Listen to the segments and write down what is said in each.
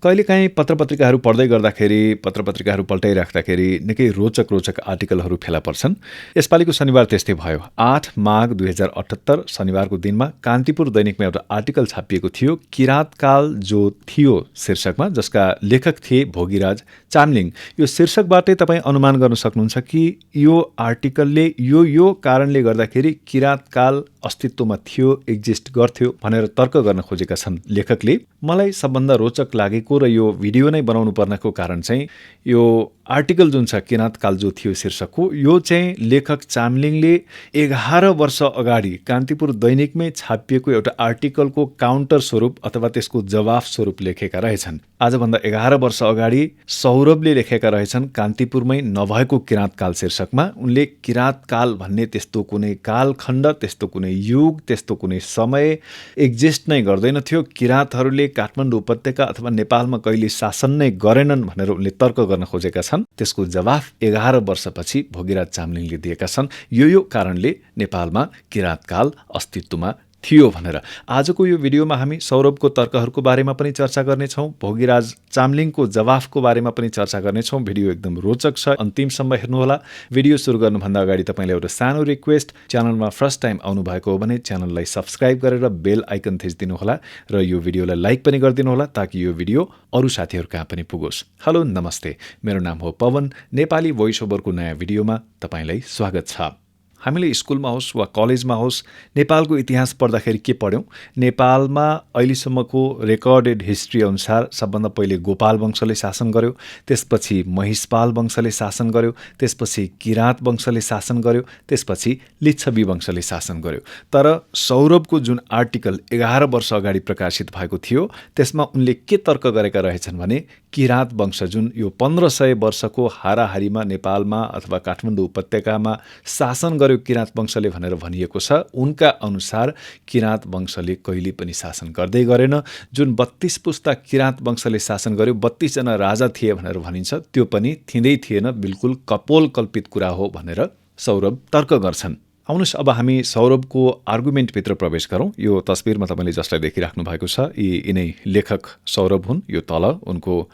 कहिलेकाहीँ पत्रपत्रिकाहरू पढ्दै गर्दाखेरि पत्रपत्रिकाहरू पल्टाइराख्दाखेरि निकै रोचक आर्टिकलहरू फेला पर्छन्। यसपालिको शनिबार त्यस्तै भयो। 8 माघ 2078 शनिबारको दिनमा कान्तिपुर दैनिकमा एउटा आर्टिकल छापिएको थियो, किराँतकाल जो थियो शीर्षकमा, जसका लेखक थिए भोगीराज चामलिङ। यो शीर्षकबाटै तपाईँ अनुमान गर्न सक्नुहुन्छ कि यो आर्टिकलले यो कारणले गर्दाखेरि किराँतकाल अस्तित्वमा थियो, एक्जिस्ट गर्थ्यो भनेर तर्क गर्न खोजेका छन् लेखकले। मलाई सबभन्दा रोचक लागेको र यो भिडियो नै बनाउनु पर्नको कारण चाहिँ यो आर्टिकल जुन छ किराँतकाल जो थियो शीर्षकको, यो चाहिँ लेखक चामलिङले 11 वर्ष अगाडि कान्तिपुर दैनिकमै छापिएको एउटा आर्टिकलको काउन्टर स्वरूप अथवा त्यसको जवाफ स्वरूप लेखेका रहेछन्। आजभन्दा 11 वर्ष अगाडि सौरभले लेखेका रहेछन् कान्तिपुरमै नभएको किराँतकाल शीर्षकमा। उनले किराँतकाल भन्ने त्यस्तो कुनै कालखण्ड, त्यस्तो कुनै युग, त्यस्तो कुनै समय एक्जिस्ट नै गर्दैन थियो। किराँतहरूले काठमाडौँ उपत्यका अथवा नेपालमा कहिले शासन नै गरेनन् भनेर उनले तर्क गर्न खोजेका छन्। त्यसको जवाफ 11 वर्षपछि भोगीराज चामलिङले दिएका छन्, यो कारणले नेपालमा किराँतकाल अस्तित्वमा थियो भनेर। आजको यो भिडियोमा हामी सौरभको तर्कहरूको बारेमा पनि चर्चा गर्नेछौँ, भोगीराज चामलिङको जवाफको बारेमा पनि चर्चा गर्नेछौँ। भिडियो एकदम रोचक छ, अन्तिमसम्म हेर्नुहोला। भिडियो सुरु गर्नुभन्दा अगाडि तपाईँलाई एउटा सानो रिक्वेस्ट, च्यानलमा फर्स्ट टाइम आउनुभएको हो भने च्यानललाई सब्सक्राइब गरेर बेल आइकन थिचिदिनुहोला र यो भिडियोलाई लाइक पनि गरिदिनुहोला ताकि यो भिडियो अरू साथीहरू कहाँ पनि पुगोस्। हेलो नमस्ते, मेरो नाम हो पवन। नेपाली भोइस ओभरको नयाँ भिडियोमा तपाईँलाई स्वागत छ। हामीले स्कुलमा होस् वा कलेजमा होस् नेपालको इतिहास पढ्दाखेरि के पढ्यौँ? नेपालमा अहिलेसम्मको रेकर्डेड हिस्ट्री अनुसार सबभन्दा पहिले गोपाल वंशले शासन गर्यो, त्यसपछि महिषपाल वंशले शासन गर्यो, त्यसपछि किराँत वंशले शासन गर्यो, त्यसपछि लिच्छवी वंशले शासन गर्यो। तर सौरभको जुन आर्टिकल 11 वर्ष अगाडि प्रकाशित भएको थियो त्यसमा उनले के तर्क गरेका रहेछन् भने किराँत वंश जुन यो 1500 वर्षको हाराहारीमा नेपालमा अथवा काठमाडौँ उपत्यकामा शासन गर्यो किराँत वंशले भनेर भनिएको छ, उनका अनुसार किराँत वंशले कहिले पनि शासन गर्दै गरेन। जुन 32 पुस्ता किराँत वंशले शासन गर्यो, 32 जना राजा थिए भनेर भनिन्छ, त्यो पनि थिँदै थिएन, बिल्कुल कपोल कल्पित कुरा हो भनेर सौरभ तर्क गर्छन्। आउनुहोस् अब हामी सौरभको आर्गुमेन्टभित्र प्रवेश गरौँ। यो तस्बिरमा तपाईँले जसलाई देखिराख्नु भएको छ यिनै लेखक सौरभ हुन्। यो तल उनको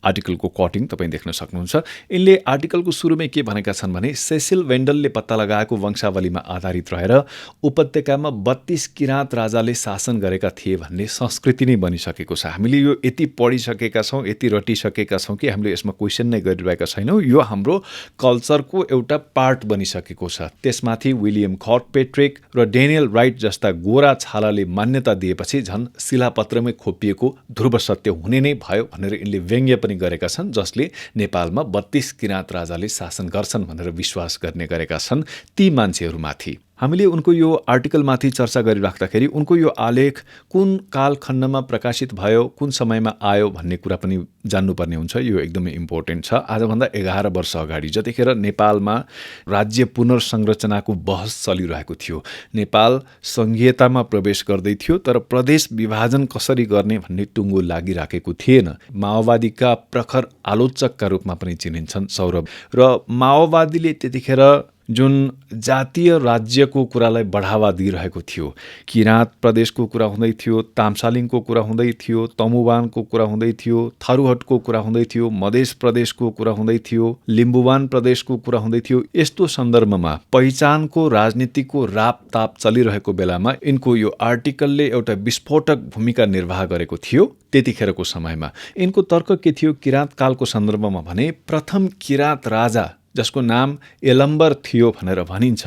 आर्टिकलको कटिङ तपाईँ देख्न सक्नुहुन्छ। यिनले आर्टिकलको सुरुमै के भनेका छन् भने सेसिल वेन्डलले पत्ता लगाएको वंशावलीमा आधारित रहेर उपत्यकामा 32 किराँत राजाले शासन गरेका थिए भन्ने संस्कृति नै बनिसकेको छ। हामीले यो यति पढिसकेका छौँ, यति रटिसकेका छौँ कि हामीले यसमा क्वेसन नै गरिरहेका छैनौँ। यो हाम्रो कल्चरको एउटा पार्ट बनिसकेको छ। त्यसमाथि विलियम कर्कपेट्रिक र डेनियल राइट जस्ता गोरा छालाले मान्यता दिएपछि झन् शिलापत्रमै खोपिएको ध्रुव सत्य हुने नै भयो भनेर यिनले व्यङ्ग्य गरेका छन्, जसले नेपालमा 32 किराँत राजाले शासन गर्छन् भनेर विश्वास गर्ने गरेका छन् ती मान्छेहरूमाथि। हामीले उनको यो आर्टिकलमाथि चर्चा गरिराख्दाखेरि उनको यो आलेख कुन कालखण्डमा प्रकाशित भयो, कुन समयमा आयो भन्ने कुरा पनि जान्नुपर्ने हुन्छ। यो एकदमै इम्पोर्टेन्ट छ। आजभन्दा 11 वर्ष अगाडि जतिखेर नेपालमा राज्य पुनर्संरचनाको बहस चलिरहेको थियो, नेपाल संघीयतामा प्रवेश गर्दै थियो, तर प्रदेश विभाजन कसरी गर्ने भन्ने टुङ्गो लागिराखेको थिएन। माओवादीका प्रखर आलोचकका रूपमा पनि चिनिन्छन् सौरभ। र माओवादीले त्यतिखेर जुन जातीय राज्यको कुरालाई बढावा दिइरहेको थियो, किराँत प्रदेशको कुरा हुँदै थियो, तामसालिङको कुरा हुँदै थियो, तमुवानको कुरा हुँदै थियो, थारूहटको कुरा हुँदै थियो, मधेस प्रदेशको कुरा हुँदै थियो, लिम्बुवान प्रदेशको कुरा हुँदै थियो। यस्तो सन्दर्भमा पहिचानको राजनीतिको रापताप चलिरहेको बेलामा यिनको यो आर्टिकलले एउटा विस्फोटक भूमिका निर्वाह गरेको थियो। त्यतिखेरको समयमा यिनको तर्क के थियो किराँत कालको सन्दर्भमा भने प्रथम किराँत राजा जसको नाम एलम्बर थियो भनेर भनिन्छ,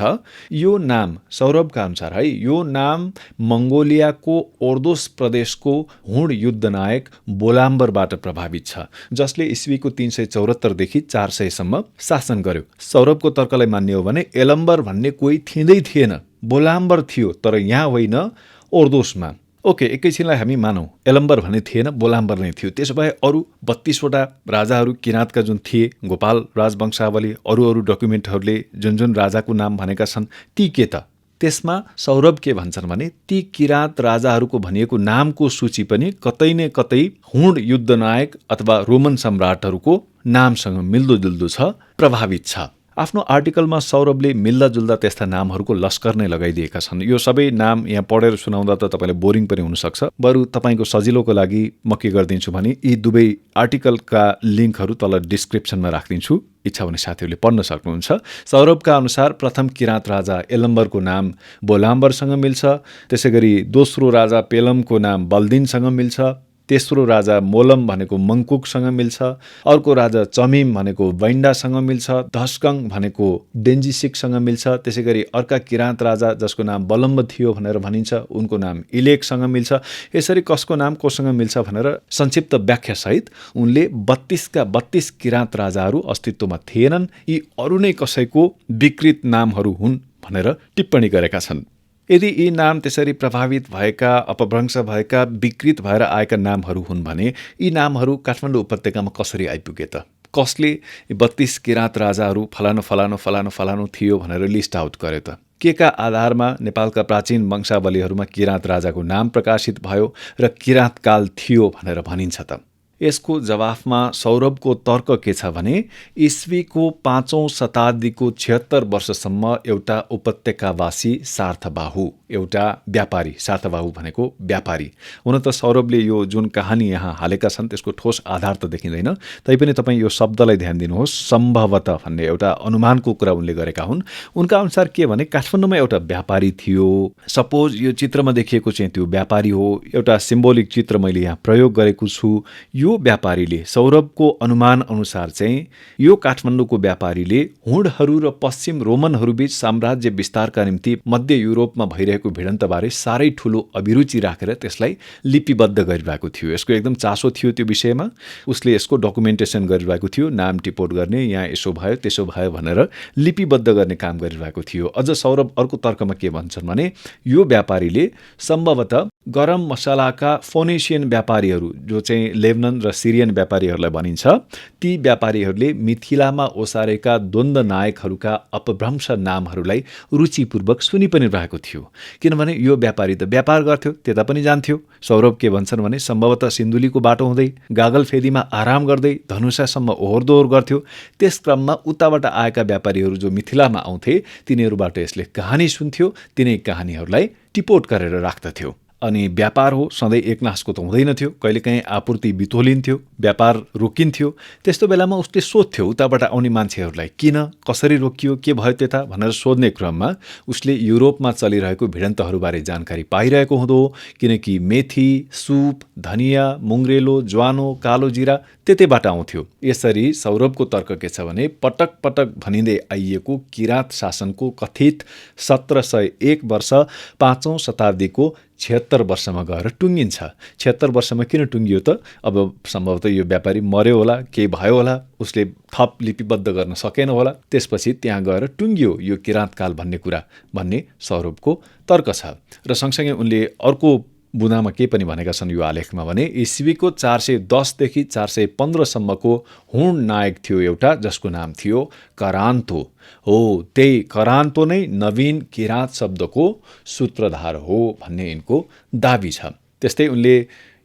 यो नाम सौरभका अनुसार है, यो नाम मङ्गोलियाको ओर्दोस प्रदेशको हुण युद्धनायक बोलाम्बरबाट प्रभावित छ, जसले इस्वीको 374 देखि 400 सम्म शासन गर्यो। सौरभको तर्कलाई मान्ने हो भने एलम्बर भन्ने कोही थिँदै थिएन, बोलाम्बर थियो, तर यहाँ होइन ओर्दोसमा। ओके, एकैछिनलाई हामी मानौँ एलम्बर भन्ने थिएन, बोलाम्बर नै थियो। त्यसो भए अरू 32 वटा राजाहरू किराँतका जुन थिए, गोपाल राजवंशावली, अरू डकुमेन्टहरूले जुन राजाको नाम भनेका छन् ती के त? त्यसमा सौरभ के भन्छन् भने ती किराँत राजाहरूको भनिएको नामको सूची पनि कतै न कतै हुण युद्धनायक अथवा रोमन सम्राटहरूको नामसँग मिल्दोजुल्दो छ, प्रभावित छ। आफ्नो आर्टिकलमा सौरभले मिल्दाजुल्दा त्यस्ता नामहरूको लस्कर नै लगाइदिएका छन्। यो सबै नाम यहाँ पढेर सुनाउँदा त तपाईँलाई बोरिङ पनि हुनसक्छ। बरु तपाईँको सजिलोको लागि म के गरिदिन्छु भने यी दुवै आर्टिकलका लिङ्कहरू तल डिस्क्रिप्सनमा राखिदिन्छु। इच्छा हुने साथीहरूले पढ्न सक्नुहुन्छ। सौरभका अनुसार प्रथम किराँत राजा यलम्बरको नाम बोलाम्बरसँग मिल्छ। त्यसै गरी दोस्रो राजा पेलमको नाम बल्दिनसँग मिल्छ। तेस्रो राजा मोलम भनेको मङ्कुकसँग मिल्छ। अर्को राजा चमिम भनेको बैन्डासँग मिल्छ। धस्कङ भनेको डेन्जिसिकसँग मिल्छ। त्यसै गरी अर्का किराँत राजा जसको नाम बलम्ब थियो भनेर भनिन्छ, उनको नाम इलेकसँग मिल्छ। यसरी कसको नाम कोसँग मिल्छ भनेर संक्षिप्त व्याख्यासहित उनले 32 किराँत राजाहरू अस्तित्वमा थिएनन्, यी अरू नै कसैको विकृत नामहरू हुन् भनेर टिप्पणी गरेका छन्। यदि यी नाम त्यसरी प्रभावित भएका, अपभ्रंश भएका, विकृत भएर आएका नामहरू हुन् भने यी नामहरू काठमाडौँ उपत्यकामा कसरी आइपुगे त? कसले 32 किराँत राजाहरू फलानु फलानु फलानु फलानु थियो भनेर लिस्ट आउट गर्यो त? के का आधारमा नेपालका प्राचीन वंशावलीहरूमा किराँत राजाको नाम प्रकाशित भयो र किराँत काल थियो भनेर भनिन्छ त? यसको जवाफमा सौरभको तर्क के छ भने इस्वीको 5औं शताब्दीको 76 वर्षसम्म एउटा उपत्यकावासी सार्थबाहु, एउटा व्यापारी, सार्थबाहु भनेको व्यापारी। हुन त सौरभले यो जुन कहानी यहाँ हालेका छन् त्यसको ठोस आधार त देखिँदैन, तैपनि तपाईँ यो शब्दलाई ध्यान दिनुहोस्, सम्भवतः भन्ने एउटा अनुमानको कुरा उनले गरेका हुन्। उनका अनुसार के भने काठमाडौँमा एउटा व्यापारी थियो। सपोज यो चित्रमा देखिएको चाहिँ त्यो व्यापारी हो, एउटा सिम्बोलिक चित्र मैले यहाँ प्रयोग गरेको छु। यो व्यापारीले, सौरभको अनुमान अनुसार चाहिँ यो काठमाडौँको व्यापारीले हुणहरू र पश्चिम रोमनहरूबीच साम्राज्य विस्तारका निम्ति मध्य युरोपमा भइरहेको भिडन्तबारे साह्रै ठुलो अभिरुचि राखेर त्यसलाई लिपिबद्ध गरिरहेको थियो। यसको एकदम चासो थियो त्यो विषयमा। उसले यसको डकुमेन्टेसन गरिरहेको थियो, नाम टिपोट गर्ने, यहाँ यसो भयो त्यसो भयो भनेर लिपिबद्ध गर्ने काम गरिरहेको थियो। अझ सौरभ अर्को तर्कमा के भन्छन् भने यो व्यापारीले सम्भवतः गरम मसलाका फोनेसियन व्यापारीहरू, जो चाहिँ लेबनन र सिरियन व्यापारीहरूलाई भनिन्छ, ती व्यापारीहरूले मिथिलामा ओसारेका द्वन्द्व नायकहरूका अपभ्रंश नामहरूलाई रुचिपूर्वक सुनि पनि रहेको थियो। किनभने यो व्यापारी त व्यापार गर्थ्यो, त्यता पनि जान्थ्यो। सौरभ के भन्छन् भने सम्भवतः सिन्धुलीको बाटो हुँदै गागलफेदीमा आराम गर्दै धनुषासम्म ओहोर दोहोर गर्थ्यो। त्यस क्रममा उताबाट आएका व्यापारीहरू जो मिथिलामा आउँथे तिनीहरूबाट यसले कहानी सुन्थ्यो, तिनै कहानीहरूलाई टिपोट गरेर राख्दथ्यो। अनि व्यापार हो, सधैँ एकनासको त हुँदैन थियो, कहिलेकाहीँ आपूर्ति बितोलिन्थ्यो, व्यापार रोकिन्थ्यो। त्यस्तो बेलामा उसले सोध्थ्यो उताबाट आउने मान्छेहरूलाई, किन, कसरी रोकियो, के भयो त्यता भनेर सोध्ने क्रममा उसले युरोपमा चलिरहेको भिडन्तहरूबारे जानकारी पाइरहेको हुँदो। किनकि मेथी, सुप, धनिया, मुङ्ग्रेलो, ज्वानो, कालो जिरा त्यतैबाट आउँथ्यो। यसरी सौरभको तर्क के छ भने पटक पटक भनिँदै आइएको किराँत शासनको कथित 1701 वर्ष 5औं शताब्दीको 76 वर्षमा गएर टुङ्गिन्छ। 76 वर्षमा किन टुङ्गियो त? अब सम्भवतः यो व्यापारी मर्यो होला, केही भयो होला, उसले थप लिपिबद्ध गर्न सकेन होला, त्यसपछि त्यहाँ गएर टुङ्गियो यो किराँतकाल भन्ने कुरा भन्ने सौरभको तर्क छ। र सँगसँगै उनले अर्को बुदामा के पनि भनेका छन् यो आलेखमा भने इस्वीको 410 देखि 415 सम्मको हुण नायक थियो एउटा, जसको नाम थियो करान्तो। हो, त्यही करान्तो नै नवीन किराँत शब्दको सूत्रधार हो भन्ने यिनको दाबी छ। त्यस्तै उनले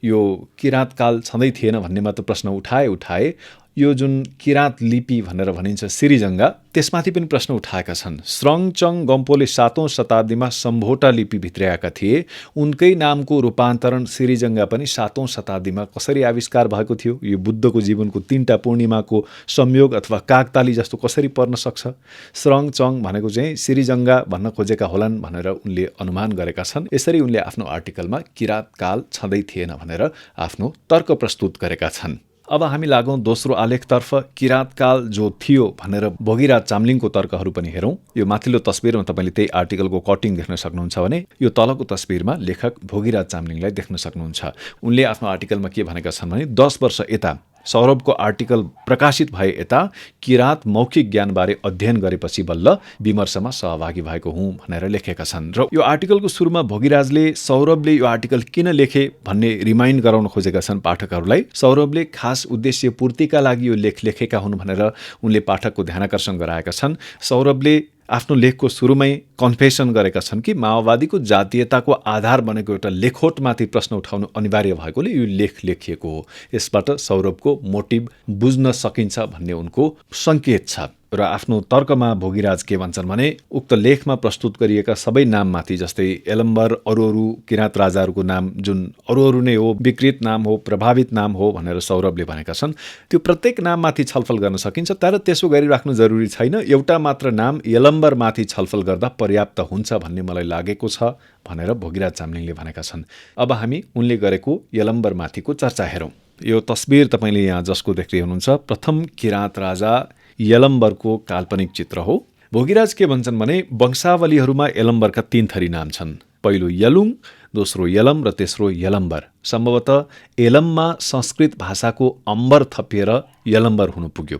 यो किराँतकाल छँदै थिएन भन्ने मात्र प्रश्न उठाए यो जुन किराँत लिपि भनेर भनिन्छ सिरिजङ्गा, त्यसमाथि पनि प्रश्न उठाएका छन्। स्रङचङ गम्पोले 7औं शताब्दीमा सम्भोटा लिपि भित्र्याएका थिए। उनकै नामको रूपान्तरण सिरिजङ्गा पनि 7औं शताब्दीमा कसरी आविष्कार भएको थियो? यो बुद्धको जीवनको 3टा पूर्णिमाको संयोग अथवा काकताली जस्तो कसरी पर्न सक्छ? स्रङचङ भनेको चाहिँ सिरिजङ्गा भन्न खोजेका होलान् भनेर उनले अनुमान गरेका छन्। यसरी उनले आफ्नो आर्टिकलमा किराँतकाल छँदै थिएन भनेर आफ्नो तर्क प्रस्तुत गरेका छन्। अब हामी लागौँ दोस्रो आलेखतर्फ। किराँतकाल जो थियो भनेर भोगीराज चामलिङको तर्कहरू पनि हेरौँ। यो माथिल्लो तस्बिरमा तपाईँले त्यही आर्टिकलको कटिङ देख्न सक्नुहुन्छ भने यो तलको तस्बिरमा लेखक भोगीराज चामलिङलाई देख्न सक्नुहुन्छ। उनले आफ्नो आर्टिकलमा के भनेका छन् भने 10 वर्ष यता सौरभको आर्टिकल प्रकाशित भए यता किराँत मौखिक ज्ञानबारे अध्ययन गरेपछि बल्ल विमर्शमा सहभागी भएको हुँ भनेर लेखेका छन्। र यो आर्टिकलको सुरुमा भोगीराजले सौरभले यो आर्टिकल किन लेखे भन्ने रिमाइन्ड गराउन खोजेका छन् पाठकहरूलाई। सौरभले खास उद्देश्य पूर्तिका लागि यो लेख लेखेका हुन् भनेर उनले पाठकको ध्यानाकर्षण गराएका छन्। सौरभले आफ्नो लेखको सुरुमै कन्फेसन गरेका छन् कि माओवादीको जातीयताको आधार बनेको एउटा लेखोटमाथि प्रश्न उठाउनु अनिवार्य भएकोले यो लेख लेखिएको हो। यसबाट सौरभको मोटिभ बुझ्न सकिन्छ भन्ने उनको सङ्केत छ। र आफ्नो तर्कमा भोगीराज के भन्छन् भने उक्त लेखमा प्रस्तुत गरिएका सबै नाममाथि जस्तै यलम्बर अरू किराँत राजाहरूको नाम जुन अरू नै हो, विकृत नाम हो, प्रभावित नाम हो भनेर सौरभले भनेका छन्, त्यो प्रत्येक नाममाथि छलफल गर्न सकिन्छ, तर त्यसो गरिराख्नु जरुरी छैन। एउटा मात्र नाम यलम्बरमाथि छलफल गर्दा पर्याप्त हुन्छ भन्ने मलाई लागेको छ भनेर भोगीराज चामलिङले भनेका छन्। अब हामी उनले गरेको यलम्बरमाथिको चर्चा हेरौँ। यो तस्बिर तपाईँले यहाँ जसको देख्दै हुनुहुन्छ प्रथम किराँत राजा यलम्बरको काल्पनिक चित्र हो। भोगीराज के भन्छन् भने वंशावलीहरूमा यलम्बरका 3 थरी नाम छन्। पहिलो यलुङ, दोस्रो यलम र तेस्रो यलम्बर। सम्भवतः यलममा संस्कृत भाषाको अम्बर थपिएर यलम्बर हुनु पुग्यो।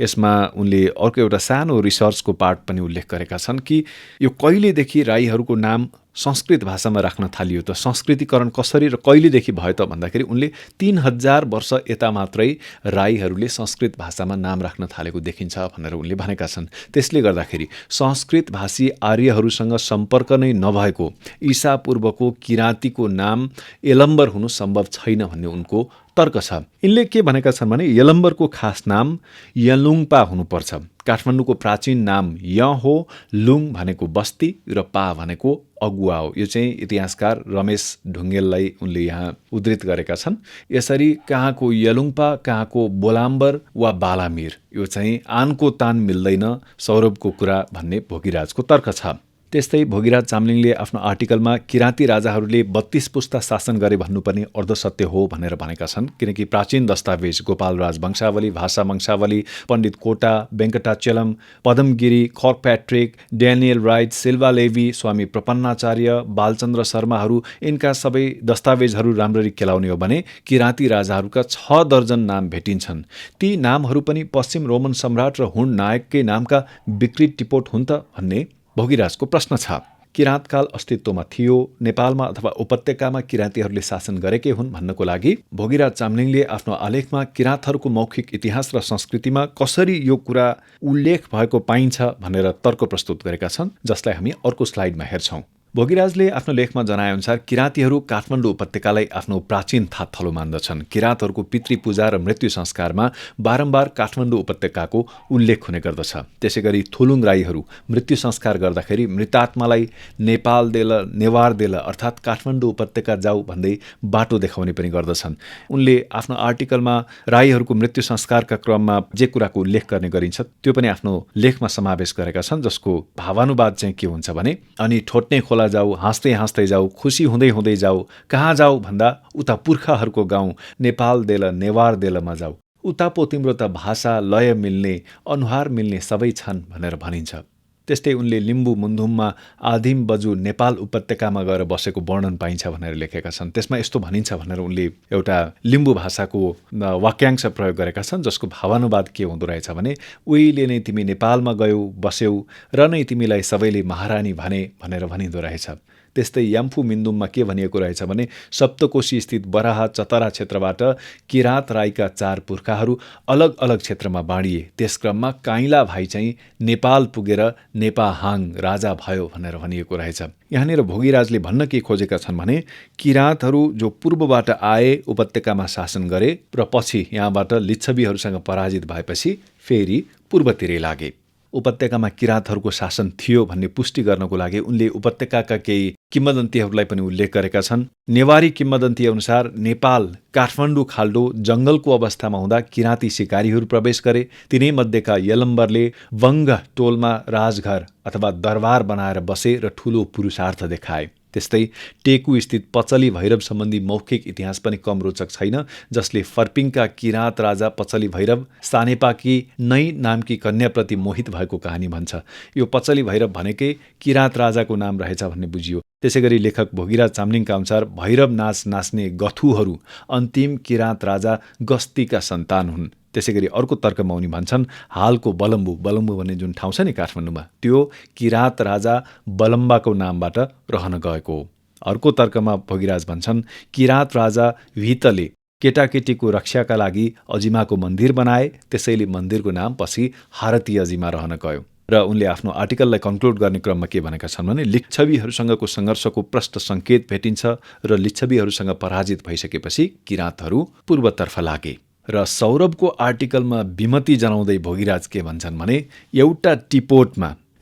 यसमा उनले अर्को एउटा सानो रिसर्चको पार्ट पनि उल्लेख गरेका छन् कि यो कहिलेदेखि राईहरूको नाम संस्कृत भाषामा राख्न थालियो त, संस्कृतिकरण कसरी र कहिलेदेखि भयो त भन्दाखेरि उनले 3000 वर्ष यता मात्रै राईहरूले संस्कृत भाषामा नाम राख्न थालेको देखिन्छ भनेर उनले भनेका छन्। त्यसले गर्दाखेरि संस्कृत भाषी आर्यहरूसँग सम्पर्क नै नभएको ईसापूर्वको किराँतीको नाम यलम्बर हुनु सम्भव छैन भन्ने उनको तर्क छ। यिनले के भनेका छन् भने यलम्बरको खास नाम यलुङपा हुनुपर्छ। काठमाडौँको प्राचीन नाम य हो, लुङ भनेको बस्ती र पा भनेको अगुवा हो। यो चाहिँ इतिहासकार रमेश ढुङ्गेललाई उनले यहाँ उद्धृत गरेका छन्। यसरी कहाँको यलुङपा, कहाँको बोलाम्बर वा बालामिर, यो चाहिँ आनको तान मिल्दैन सौरभको कुरा भन्ने भोगीराजको तर्क छ। त्यस्तै भोगीराज चामलिङले आफ्नो आर्टिकलमा किराँती राजाहरूले 32 पुस्ता शासन गरे भन्नुपर्ने अर्धसत्य हो भनेर भनेका छन्, किनकि प्राचीन दस्तावेज गोपालराज वंशावली, भाषा वंशावली, पण्डित कोटा, वेङ्कटाचलम, पदमगिरी, खर्कप्याट्रिक, ड्यानियल राइट, सिल्वा लेवी, स्वामी प्रपन्नाचार्य, बालचन्द्र शर्माहरू, यिनका सबै दस्तावेजहरू राम्ररी केलाउने हो भने किराँती राजाहरूका 6 दर्जन नाम भेटिन्छन्। ती नामहरू पनि पश्चिम रोमन सम्राट र हुण नायककै नामका विकृत टिपोट हुन् त भन्ने भोगीराजको प्रश्न छ। किराँतकाल अस्तित्वमा थियो, नेपालमा अथवा उपत्यकामा किराँतीहरूले शासन गरेकै हुन् भन्नको लागि भोगीराज चामलिङले आफ्नो आलेखमा किराँतहरूको मौखिक इतिहास र संस्कृतिमा कसरी यो कुरा उल्लेख भएको पाइन्छ भनेर तर्क प्रस्तुत गरेका छन्, जसलाई हामी अर्को स्लाइडमा हेर्छौँ। भोगीराजले आफ्नो लेखमा जनाएअनुसार किराँतीहरू काठमाडौँ उपत्यकालाई आफ्नो प्राचीन थात-थलो मान्दछन्। किराँतहरूको पितृपूजा र मृत्यु संस्कारमा बारम्बार काठमाडौँ उपत्यकाको उल्लेख हुने गर्दछ। त्यसैगरी थुलुङ राईहरू मृत्यु संस्कार गर्दाखेरि मृतात्मालाई नेपाल देल, नेवार देल अर्थात् काठमाडौँ उपत्यका जाऊ भन्दै बाटो देखाउने पनि गर्दछन्। उनले आफ्नो आर्टिकलमा राईहरूको मृत्यु संस्कारका क्रममा जे कुराको उल्लेख गर्ने गरिन्छ त्यो पनि आफ्नो लेखमा समावेश गरेका छन्, जसको भावानुवाद चाहिँ के हुन्छ भने अनि ठोट्ने खोला जाऊ, हाँस्दै हाँस्दै जाऊ, खुसी हुँदै हुँदै जाऊ, कहाँ जाऊ भन्दा उता पुर्खाहरूको गाउँ नेपाल देल नेवार देलमा जाऊ, उता पो तिम्रो त भाषा लय मिल्ने अनुहार मिल्ने सबै छन् भनेर भनिन्छ। त्यस्तै उनले लिम्बू मुन्धुममा आदिम बजु नेपाल उपत्यकामा गएर बसेको वर्णन पाइन्छ भनेर लेखेका छन्। त्यसमा यस्तो भनिन्छ भनेर उनले एउटा लिम्बू भाषाको वाक्यांश प्रयोग गरेका छन्, जसको भावानुवाद के हुँदो रहेछ भने उहिले नै तिमी नेपालमा गयौ बस्यौ र नै तिमीलाई सबैले महारानी भने भनेर भनिँदो रहेछ। त्यस्तै याम्फू मिन्दुममा के भनिएको रहेछ भने सप्तकोशी स्थित बराहा चतरा क्षेत्रबाट किराँत राईका 4 पुर्खाहरू अलग अलग क्षेत्रमा बाँडिए। त्यस क्रममा काइला भाइ चाहिँ नेपाल पुगेर नेपाहाङ राजा भयो भनेर भनिएको रहेछ। यहाँनिर भोगीराजले भन्न के खोजेका छन् भने किराँतहरू जो पूर्वबाट आए, उपत्यकामा शासन गरे र पछि यहाँबाट लिच्छवीहरूसँग पराजित भएपछि फेरि पूर्वतिरै लागे। उपत्यकामा किराँतहरूको शासन थियो भन्ने पुष्टि गर्नको लागि उनले उपत्यकाका केही किम्वदन्तीहरूलाई पनि उल्लेख गरेका छन्। नेवारी किम्वदन्ती अनुसार नेपाल काठमाडौँ खाल्डो जङ्गलको अवस्थामा हुँदा किराँती सिकारीहरू प्रवेश गरे। तिनै मध्येका यलम्बरले वङ्ग टोलमा राजघर अथवा दरबार बनाएर बसे र ठूलो पुरुषार्थ देखाए। त्यस्तै टेकु स्थित पचली भैरव सम्बन्धी मौखिक इतिहास पनि कम रोचक छैन, जसले फर्पिङका किराँत राजा पचली भैरव सानेपाकी नै नामकी कन्याप्रति मोहित भएको कहानी भन्छ। यो पचली भैरव भनेकै किराँत राजाको नाम रहेछ भन्ने बुझियो। त्यसैगरी लेखक भोगीराज चामलिङका अनुसार भैरव नाच नाच्ने गथुहरू अन्तिम किराँत राजा गस्तीका सन्तान हुन्। त्यसैगरी अर्को तर्कमा उनी भन्छन् हालको बलम्बु भन्ने जुन ठाउँ छ नि काठमाडौँमा, त्यो किराँत राजा बलम्बाको नामबाट रहन गएको हो। अर्को तर्कमा भोगीराज भन्छन् किराँत राजा भितले केटाकेटीको रक्षाका लागि अजिमाको मन्दिर बनाए, त्यसैले मन्दिरको नाम पछि हारती अजिमा रहन गयो। र उनले आफ्नो आर्टिकललाई कन्क्लुड गर्ने क्रममा के भनेका छन् भने लिच्छवीहरूसँगको सङ्घर्षको प्रष्ट सङ्केत भेटिन्छ र लिच्छवीहरूसँग पराजित भइसकेपछि किराँतहरू पूर्वतर्फ लागे र सौरभको आर्टिकलमा विमति जनाउँदै भोगीराज के भन्छन् भने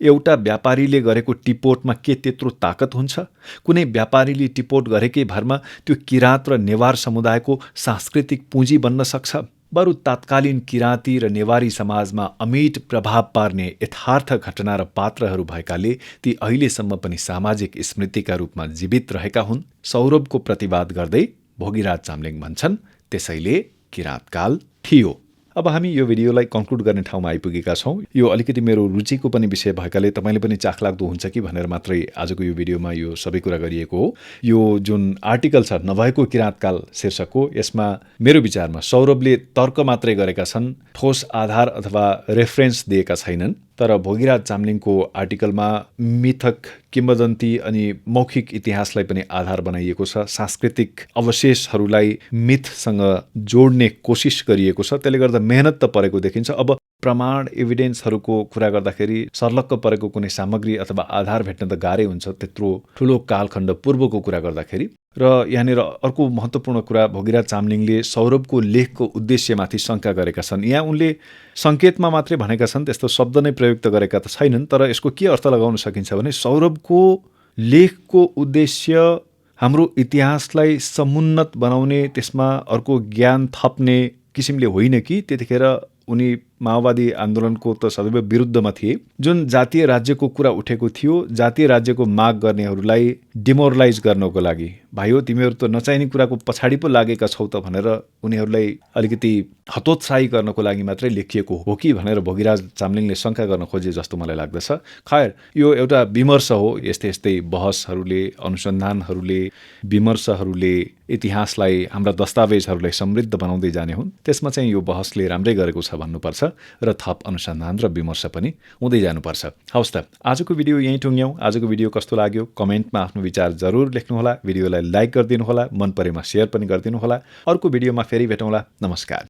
एउटा व्यापारीले गरेको टिपोटमा के त्यत्रो ताकत हुन्छ? कुनै व्यापारीले टिपोट गरेकै भरमा त्यो किराँत र नेवार समुदायको सांस्कृतिक पुँजी बन्न सक्छ? बरु तात्कालीन किराँती र नेवारी समाजमा अमिट प्रभाव पार्ने यथार्थ घटना र पात्रहरू भएकाले ती अहिलेसम्म पनि सामाजिक स्मृतिका रूपमा जीवित रहेका हुन्। सौरभको प्रतिवाद गर्दै भोगीराज चामलिङ भन्छन्, त्यसैले किराँतकाल थियो। अब हामी यो भिडियोलाई कन्क्लुड गर्ने ठाउँमा आइपुगेका छौँ। यो अलिकति मेरो रुचिको पनि विषय भएकाले तपाईँले पनि चाखलाग्दो हुन्छ कि भनेर मात्रै आजको यो भिडियोमा यो सबै कुरा गरिएको हो। यो जुन आर्टिकल छ नभएको किराँतकाल शीर्षकको, यसमा मेरो विचारमा सौरभले तर्क मात्रै गरेका छन्, ठोस आधार अथवा रेफरेन्स दिएका छैनन्। तर भोगीराज चामलिङको आर्टिकलमा मिथक, किम्वदन्ती अनि मौखिक इतिहासलाई पनि आधार बनाइएको छ। सांस्कृतिक अवशेषहरूलाई मिथसँग जोड्ने कोसिस गरिएको छ। त्यसले गर्दा मेहनत त परेको देखिन्छ। अब प्रमाण एभिडेन्सहरूको कुरा गर्दाखेरि सर्लक्क परेको कुनै सामग्री अथवा आधार भेट्न त गाह्रै हुन्छ, त्यत्रो ठुलो कालखण्ड पूर्वको कुरा गर्दाखेरि। र यहाँनिर अर्को महत्त्वपूर्ण कुरा, भोगीराज चामलिङले सौरभको लेखको उद्देश्यमाथि शङ्का गरेका छन्। यहाँ उनले सङ्केतमा मात्रै भनेका छन्, त्यस्तो शब्द नै प्रयुक्त गरेका त छैनन्। तर यसको के अर्थ लगाउन सकिन्छ भने सौरभको लेखको उद्देश्य हाम्रो इतिहासलाई समुन्नत बनाउने, त्यसमा अर्को ज्ञान थप्ने किसिमले होइन कि त्यतिखेर उनी माओवादी आन्दोलनको त सदैव विरुद्धमा थिए। जुन जातीय राज्यको कुरा उठेको थियो, जातीय राज्यको माग गर्नेहरूलाई डिमोरलाइज गर्नको लागि, भाइ हो तिमीहरू त नचाहिने कुराको पछाडि पो लागेका छौ त भनेर उनीहरूलाई अलिकति हतोत्साही गर्नको लागि मात्रै लेखिएको हो कि भनेर भोगीराज चामलिङले शङ्का गर्न खोजे जस्तो मलाई लाग्दछ। खैर, यो एउटा विमर्श हो। यस्तै यस्तै बहसहरूले, अनुसन्धानहरूले, विमर्शहरूले इतिहासलाई, हाम्रा दस्तावेजहरूलाई समृद्ध बनाउँदै जाने हुन्। त्यसमा चाहिँ यो बहसले राम्रै गरेको छ भन्नुपर्छ र थप अनुसन्धान र विमर्श पनि हुँदै जानुपर्छ। हवस् त, आजको भिडियो यहीँ टुङ्ग्यौँ। आजको भिडियो कस्तो लाग्यो कमेन्टमा आफ्नो विचार जरुर लेख्नुहोला। भिडियोलाई लाइक गरिदिनुहोला, मन परेमा सेयर पनि गरिदिनुहोला। अर्को भिडियोमा फेरि भेटौँला। नमस्कार।